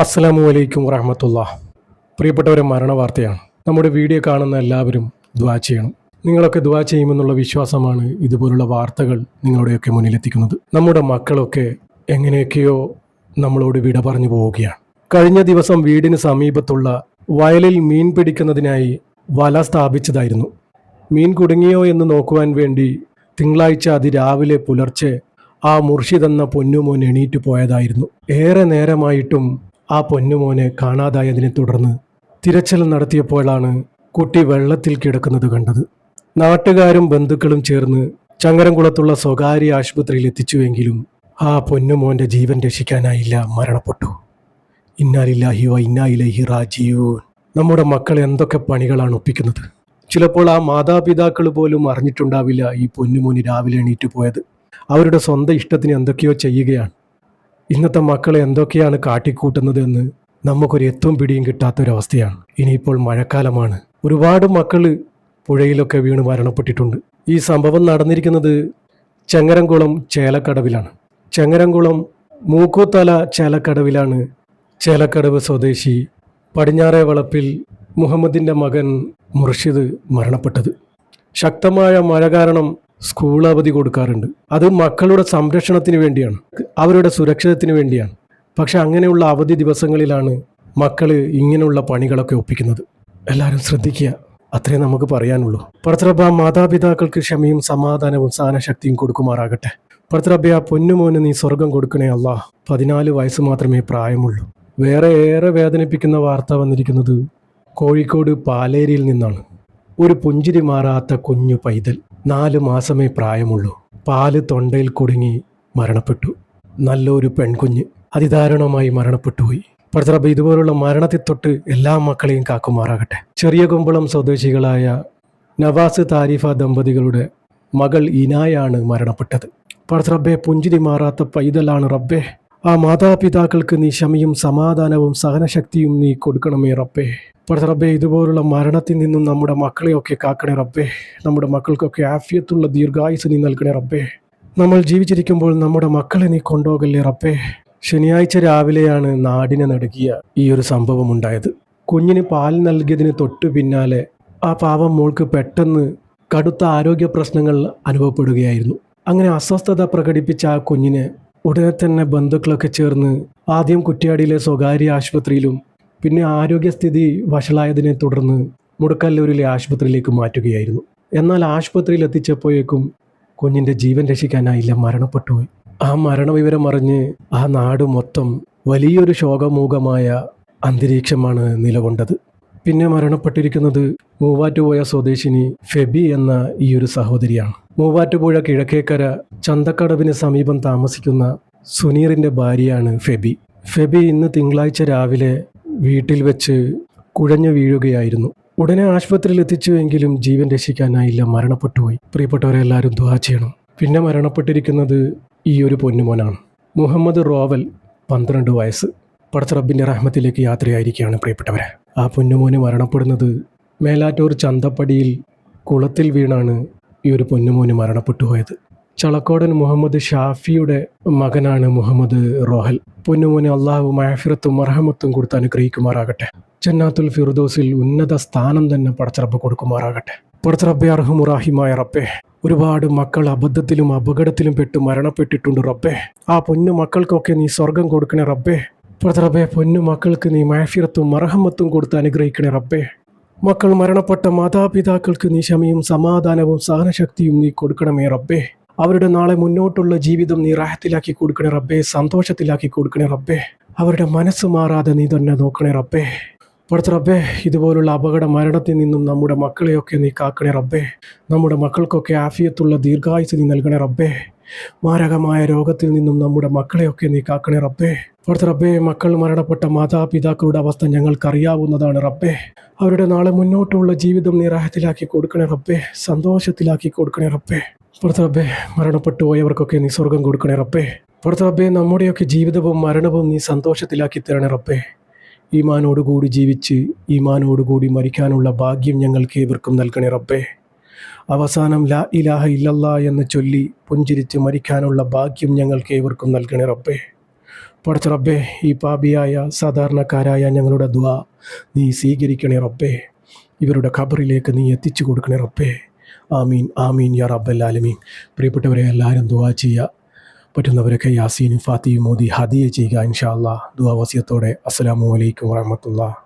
അസ്സലാമു അലൈക്കും വറഹ്മത്തുള്ളാഹി. പ്രിയപ്പെട്ടവരെ, മരണവാർത്തയാണ്. നമ്മുടെ വീഡിയോ കാണുന്ന എല്ലാവരും ദുആ ചെയ്യണം. നിങ്ങളൊക്കെ ദുആ ചെയ്യുമെന്നുള്ള വിശ്വാസമാണ് ഇതുപോലുള്ള വാർത്തകൾ നിങ്ങളുടെയൊക്കെ മുന്നിലെത്തിക്കുന്നത്. നമ്മുടെ മക്കളൊക്കെ എങ്ങനെയൊക്കെയോ നമ്മളോട് വിട പറഞ്ഞു പോവുകയാണ്. കഴിഞ്ഞ ദിവസം വീടിന് സമീപത്തുള്ള വയലിൽ മീൻ പിടിക്കുന്നതിനായി വല സ്ഥാപിച്ചതായിരുന്നു. മീൻ കുടുങ്ങിയോ എന്ന് നോക്കുവാൻ വേണ്ടി തിങ്കളാഴ്ച അതിരാവിലെ പുലർച്ചെ ആ മുർഷിദ് എന്ന പൊന്നുമോൻ എണീറ്റ് പോയതായിരുന്നു. ഏറെ നേരമായിട്ടും ആ പൊന്നുമോനെ കാണാതായതിനെ തുടർന്ന് തിരച്ചിൽ നടത്തിയപ്പോഴാണ് കുട്ടി വെള്ളത്തിൽ കിടക്കുന്നത് കണ്ടത്. നാട്ടുകാരും ബന്ധുക്കളും ചേർന്ന് ചങ്ങരംകുളത്തുള്ള സ്വകാര്യ ആശുപത്രിയിൽ എത്തിച്ചുവെങ്കിലും ആ പൊന്നുമോന്റെ ജീവൻ രക്ഷിക്കാനായില്ല, മരണപ്പെട്ടു. ഇന്നാ ലില്ലാഹി വ ഇന്നാ ഇലൈഹി റാജിഊൻ. നമ്മുടെ മക്കൾ എന്തൊക്കെ പണികളാണ് ഒപ്പിക്കുന്നത്. ചിലപ്പോൾ ആ മാതാപിതാക്കൾ പോലും അറിഞ്ഞിട്ടുണ്ടാവില്ല ഈ പൊന്നുമോന് രാവിലെ എണീറ്റ് പോയത്. അവരുടെ സ്വന്തം ഇഷ്ടത്തിന് എന്തൊക്കെയോ ചെയ്യുകയാണ്. ഇന്നത്തെ മക്കളെ എന്തൊക്കെയാണ് കാട്ടിക്കൂട്ടുന്നത് എന്ന് നമുക്കൊരു എത്തും പിടിയും കിട്ടാത്തൊരവസ്ഥയാണ്. ഇനിയിപ്പോൾ മഴക്കാലമാണ്. ഒരുപാട് മക്കൾ പുഴയിലൊക്കെ വീണ് മരണപ്പെട്ടിട്ടുണ്ട്. ഈ സംഭവം നടന്നിരിക്കുന്നത് ചങ്ങരംകുളം ചേലക്കടവിലാണ്. ചങ്ങരംകുളം മൂക്കൂത്തല ചേലക്കടവിലാണ് ചേലക്കടവ് സ്വദേശി പടിഞ്ഞാറേ വളപ്പിൽ മുഹമ്മദിൻ്റെ മകൻ മുർഷിദ് മരണപ്പെട്ടത്. ശക്തമായ മഴ കാരണം സ്കൂൾ അവധി കൊടുക്കാറുണ്ട്. അത് മക്കളുടെ സംരക്ഷണത്തിന് വേണ്ടിയാണ്, അവരുടെ സുരക്ഷിതത്തിന് വേണ്ടിയാണ്. പക്ഷെ അങ്ങനെയുള്ള അവധി ദിവസങ്ങളിലാണ് മക്കൾ ഇങ്ങനെയുള്ള പണികളൊക്കെ ഒപ്പിക്കുന്നത്. എല്ലാവരും ശ്രദ്ധിക്കുക, അത്രേ നമുക്ക് പറയാനുള്ളൂ. പടച്ചറബ്ബ് മാതാപിതാക്കൾക്ക് ക്ഷമയും സമാധാനവും സഹനശക്തിയും കൊടുക്കുമാറാകട്ടെ. പടച്ചറബ്ബേ, ആ പൊന്നുമോന് നീ സ്വർഗം കൊടുക്കണേ അല്ലാഹ്. 14 വയസ്സ് മാത്രമേ പ്രായമുള്ളൂ. വേറെ ഏറെ വേദനിപ്പിക്കുന്ന വാർത്ത വന്നിരിക്കുന്നത് കോഴിക്കോട് പാലേരിയിൽ നിന്നാണ്. ഒരു പുഞ്ചിരി മാറാത്ത കുഞ്ഞു പൈതൽ, 4 മാസമേ പ്രായമുള്ളൂ. പാല് തൊണ്ടയിൽ കുടുങ്ങി മരണപ്പെട്ടു. നല്ലൊരു പെൺകുഞ്ഞ് അതിദാരുണമായി മരണപ്പെട്ടുപോയി. പടച്ചറബ്ബ് ഇതുപോലുള്ള മരണത്തെ തൊട്ട് എല്ലാ മക്കളെയും കാക്കുമാറാകട്ടെ. ചെറിയ കുമ്പളം സ്വദേശികളായ നവാസ് താരിഫ ദമ്പതികളുടെ മകൾ ഇനായാണ് മരണപ്പെട്ടത്. പടച്ചറബ്ബേ, പുഞ്ചിരി മാറാത്ത പൈതലാണ് റബ്ബേ. ആ മാതാപിതാക്കൾക്ക് നീ ക്ഷമയും സമാധാനവും സഹനശക്തിയും നീ കൊടുക്കണമേ റബ്ബേ. പടച്ചറബ്ബേ, ഇതുപോലുള്ള മരണത്തിൽ നിന്നും നമ്മുടെ മക്കളെയൊക്കെ കാക്കണേ റബ്ബേ. നമ്മുടെ മക്കൾക്കൊക്കെ ആഫിയത്തുള്ള ദീർഘായുസ് നീ നൽകണേ റബ്ബേ. നമ്മൾ ജീവിച്ചിരിക്കുമ്പോൾ നമ്മുടെ മക്കളെ നീ കൊണ്ടുപോകല്ലേ റബ്ബേ. ശനിയാഴ്ച രാവിലെയാണ് നാടിനെ നടുക്കിയ ഈ ഒരു സംഭവം ഉണ്ടായത്. കുഞ്ഞിന് പാൽ നൽകിയതിന് തൊട്ടു പിന്നാലെ ആ പാവം മോൾക്ക് പെട്ടെന്ന് കടുത്ത ആരോഗ്യ പ്രശ്നങ്ങൾ അനുഭവപ്പെടുകയായിരുന്നു. അങ്ങനെ അസ്വസ്ഥത പ്രകടിപ്പിച്ച ആ കുഞ്ഞിനെ ഉടനെ തന്നെ ബന്ധുക്കളൊക്കെ ചേർന്ന് ആദ്യം കുറ്റ്യാടിയിലെ സ്വകാര്യ ആശുപത്രിയിലും പിന്നെ ആരോഗ്യസ്ഥിതി വഷളായതിനെ തുടർന്ന് മുടക്കല്ലൂരിലെ ആശുപത്രിയിലേക്ക് മാറ്റുകയായിരുന്നു. എന്നാൽ ആശുപത്രിയിൽ എത്തിച്ചപ്പോഴേക്കും കുഞ്ഞിൻ്റെ ജീവൻ രക്ഷിക്കാനായില്ല, മരണപ്പെട്ടുപോയി. ആ മരണവിവരം അറിഞ്ഞ് ആ നാട് മൊത്തം വലിയൊരു ശോകമൂകമായ അന്തരീക്ഷമാണ് നിലകൊണ്ടത്. പിന്നെ മരണപ്പെട്ടിരിക്കുന്നത് മൂവാറ്റുപുഴ സ്വദേശിനി ഫെബി എന്ന ഈ ഒരു സഹോദരിയാണ്. മൂവാറ്റുപുഴ കിഴക്കേക്കര ചന്തക്കടവിന് സമീപം താമസിക്കുന്ന സുനീറിൻ്റെ ഭാര്യയാണ് ഫെബി. ഫെബി ഇന്ന് തിങ്കളാഴ്ച രാവിലെ വീട്ടിൽ വെച്ച് കുഴഞ്ഞു വീഴുകയായിരുന്നു. ഉടനെ ആശുപത്രിയിൽ എത്തിച്ചുവെങ്കിലും ജീവൻ രക്ഷിക്കാനായില്ല, മരണപ്പെട്ടുപോയി. പ്രിയപ്പെട്ടവരെല്ലാവരും ദുആ ചെയ്യണം. പിന്നെ മരണപ്പെട്ടിരിക്കുന്നത് ഈ ഒരു പൊന്നുമോനാണ്. മുഹമ്മദ് റോവൽ, 12 വയസ്സ്. പടച്ചറബ്ബിൻ്റെ റഹ്മത്തിലേക്ക് യാത്രയായിരിക്കുകയാണ് പ്രിയപ്പെട്ടവരെ. ആ പൊന്നുമോന് മരണപ്പെടുന്നത് മേലാറ്റൂർ ചന്തപ്പടിയിൽ കുളത്തിൽ വീണാണ് ഈ ഒരു പൊന്നുമോന് മരണപ്പെട്ടു പോയത്. ചളക്കോടൻ മുഹമ്മദ് ഷാഫിയുടെ മകനാണ് മുഹമ്മദ് റോഹൽ. പൊന്നുമോന് അള്ളാഹു മഅഫിറത്തും മർഹമത്തും കൊടുത്ത് അനുഗ്രഹിക്കുമാറാകട്ടെ. ജന്നാത്തുൽ ഫിർദൗസിൽ ഉന്നത സ്ഥാനം തന്നെ പടച്ചറബ്ബ് കൊടുക്കുമാറാകട്ടെ. പടച്ചറബ്ബേ, അർഹമുറാഹിമായ റബ്ബേ, ഒരുപാട് മക്കൾ അബദ്ധത്തിലും അപകടത്തിലും പെട്ട് മരണപ്പെട്ടിട്ടുണ്ട് റബ്ബേ. ആ പൊന്നു മക്കൾക്കൊക്കെ നീ സ്വർഗം കൊടുക്കണേ റബ്ബേ. പടച്ചറബ്ബേ, പൊന്നു മക്കൾക്ക് നീ മഅഫിറത്തും മർഹമത്തും കൊടുത്ത് അനുഗ്രഹിക്കണേ റബ്ബേ. മക്കൾ മരണപ്പെട്ട മാതാപിതാക്കൾക്ക് നീ ക്ഷമയും സമാധാനവും സഹനശക്തിയും നീ കൊടുക്കണമേ റബ്ബേ. അവരുടെ നാളെ മുന്നോട്ടുള്ള ജീവിതം നീ റാഹത്തിലാക്കി കൊടുക്കണേ റബ്ബേ, സന്തോഷത്തിലാക്കി കൊടുക്കണേ റബ്ബേ. അവരുടെ മനസ്സ് മാറാതെ നീ തന്നെ നോക്കണേ റബ്ബേ. പടച്ചറബ്ബേ, ഇതുപോലുള്ള അപകട മരണത്തിൽ നിന്നും നമ്മുടെ മക്കളെയൊക്കെ നീ കാക്കണേ റബ്ബേ. നമ്മുടെ മക്കൾക്കൊക്കെ ആഫിയത്തുള്ള ദീർഘായുസ് നീ നൽകണേ റബ്ബേ. മാരകമായ രോഗത്തിൽ നിന്നും നമ്മുടെ മക്കളെയൊക്കെ നീ കാക്കണേ റബ്ബേ. പടച്ചറബ്ബേ, മക്കൾ മരണപ്പെട്ട മാതാപിതാക്കളുടെ അവസ്ഥ ഞങ്ങൾക്കറിയാവുന്നതാണ് റബ്ബേ. അവരുടെ നാളെ മുന്നോട്ടുള്ള ജീവിതം നീ റാഹത്തിലാക്കി കൊടുക്കണേ റബ്ബേ, സന്തോഷത്തിലാക്കി കൊടുക്കണേ റബ്ബേ. പടച്ചറബ്ബേ, മരണപ്പെട്ടു പോയവർക്കൊക്കെ നീ സ്വർഗം കൊടുക്കണേ റബ്ബേ. പടച്ചറബ്ബേ, നമ്മുടെയൊക്കെ ജീവിതവും മരണവും നീ സന്തോഷത്തിലാക്കി തരണേ റബ്ബേ. ഈമാനോടുകൂടി ജീവിച്ച് ഈമാനോടുകൂടി മരിക്കാനുള്ള ഭാഗ്യം ഞങ്ങൾക്ക് ഏവർക്കും നൽകണേ റബ്ബേ. അവസാനം ലാ ഇലാഹ ഇല്ലല്ലാ എന്ന് ചൊല്ലി പുഞ്ചിരിച്ച് മരിക്കാനുള്ള ഭാഗ്യം ഞങ്ങൾക്ക് ഏവർക്കും നൽകണേ റബ്ബേ. പടച്ച റബ്ബേ, ഈ പാപിയായ സാധാരണക്കാരായ ഞങ്ങളുടെ ദുആ നീ സ്വീകരിക്കണേ റബ്ബേ. ഇവരുടെ ഖബറിലേക്ക് നീ എത്തിച്ചു കൊടുക്കണേ റബ്ബേ. ആമീൻ ആമീൻ യാ റബ്ബൽ ആലമീൻ. പ്രിയപ്പെട്ടവരെ, എല്ലാവരും ദുആ ചെയ്യുക. പറ്റുന്നവരൊക്കെ യാസീനും ഫാത്തിയും മോദി ഹദിയ ചെയ്യുക ഇൻഷാ അല്ലാഹ്. ദുആ വസിയത്തോടെ അസ്സലാമു അലൈക്കും വറഹ്മത്തുള്ളാഹി.